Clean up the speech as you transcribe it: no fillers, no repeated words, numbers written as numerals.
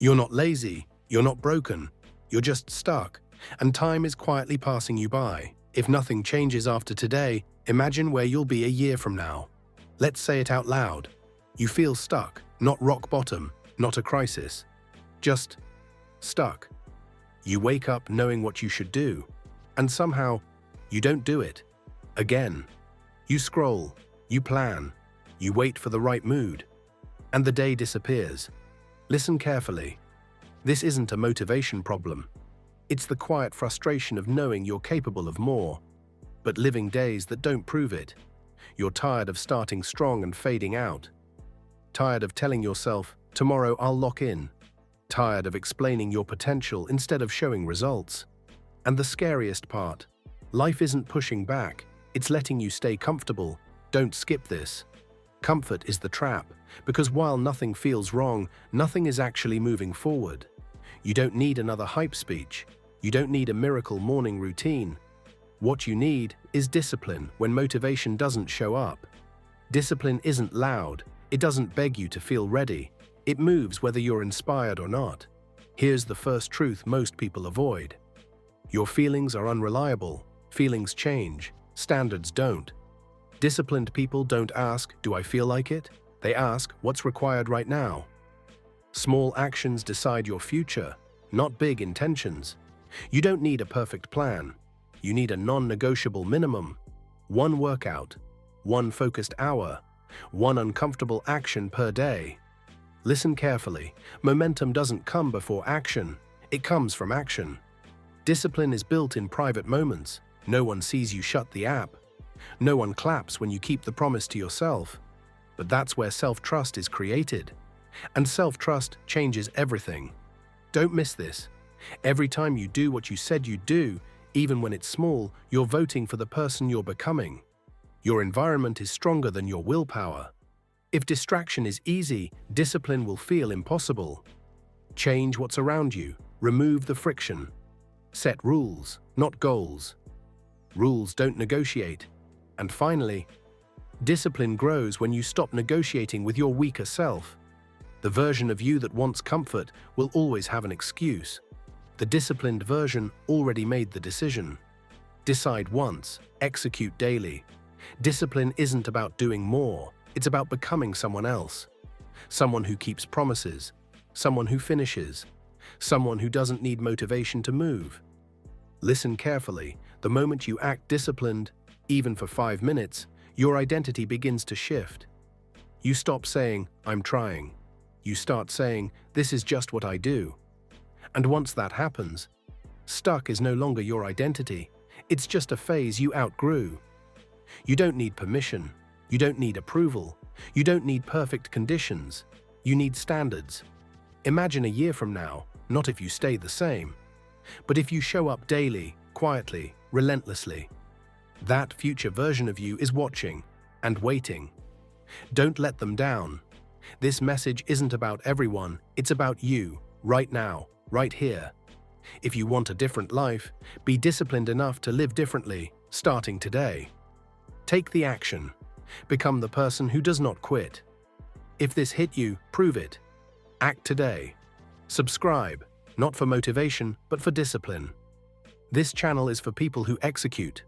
You're not lazy, you're not broken, you're just stuck, and time is quietly passing you by. If nothing changes after today, imagine where you'll be a year from now. Let's say it out loud. You feel stuck, not rock bottom, not a crisis. Just stuck. You wake up knowing what you should do, and somehow, you don't do it. Again. You scroll, you plan, you wait for the right mood, and the day disappears. Listen carefully. This isn't a motivation problem. It's the quiet frustration of knowing you're capable of more, but living days that don't prove it. You're tired of starting strong and fading out. Tired of telling yourself, tomorrow I'll lock in. Tired of explaining your potential instead of showing results. And the scariest part, life isn't pushing back, it's letting you stay comfortable. Don't skip this. Comfort is the trap, because while nothing feels wrong, nothing is actually moving forward. You don't need another hype speech. You don't need a miracle morning routine. What you need is discipline when motivation doesn't show up. Discipline isn't loud. It doesn't beg you to feel ready. It moves whether you're inspired or not. Here's the first truth most people avoid. Your feelings are unreliable. Feelings change. Standards don't. Disciplined people don't ask, do I feel like it? They ask, what's required right now? Small actions decide your future, not big intentions. You don't need a perfect plan. You need a non-negotiable minimum. One workout, one focused hour, one uncomfortable action per day. Listen carefully. Momentum doesn't come before action. It comes from action. Discipline is built in private moments. No one sees you shut the app. No one claps when you keep the promise to yourself. But that's where self-trust is created. And self-trust changes everything. Don't miss this. Every time you do what you said you'd do, even when it's small, you're voting for the person you're becoming. Your environment is stronger than your willpower. If distraction is easy, discipline will feel impossible. Change what's around you. Remove the friction. Set rules, not goals. Rules don't negotiate. And finally, discipline grows when you stop negotiating with your weaker self. The version of you that wants comfort will always have an excuse. The disciplined version already made the decision. Decide once, execute daily. Discipline isn't about doing more, it's about becoming someone else. Someone who keeps promises, someone who finishes, someone who doesn't need motivation to move. Listen carefully. The moment you act disciplined, even for 5 minutes, your identity begins to shift. You stop saying, I'm trying. You start saying, this is just what I do. And once that happens, stuck is no longer your identity. It's just a phase you outgrew. You don't need permission. You don't need approval. You don't need perfect conditions. You need standards. Imagine a year from now, not if you stay the same, but if you show up daily, quietly, relentlessly. That future version of you is watching and waiting. Don't let them down. This message isn't about everyone, it's about you, right now, right here. If you want a different life, be disciplined enough to live differently, starting today. Take the action. Become the person who does not quit. If this hit you, prove it. Act today. Subscribe, not for motivation, but for discipline. This channel is for people who execute,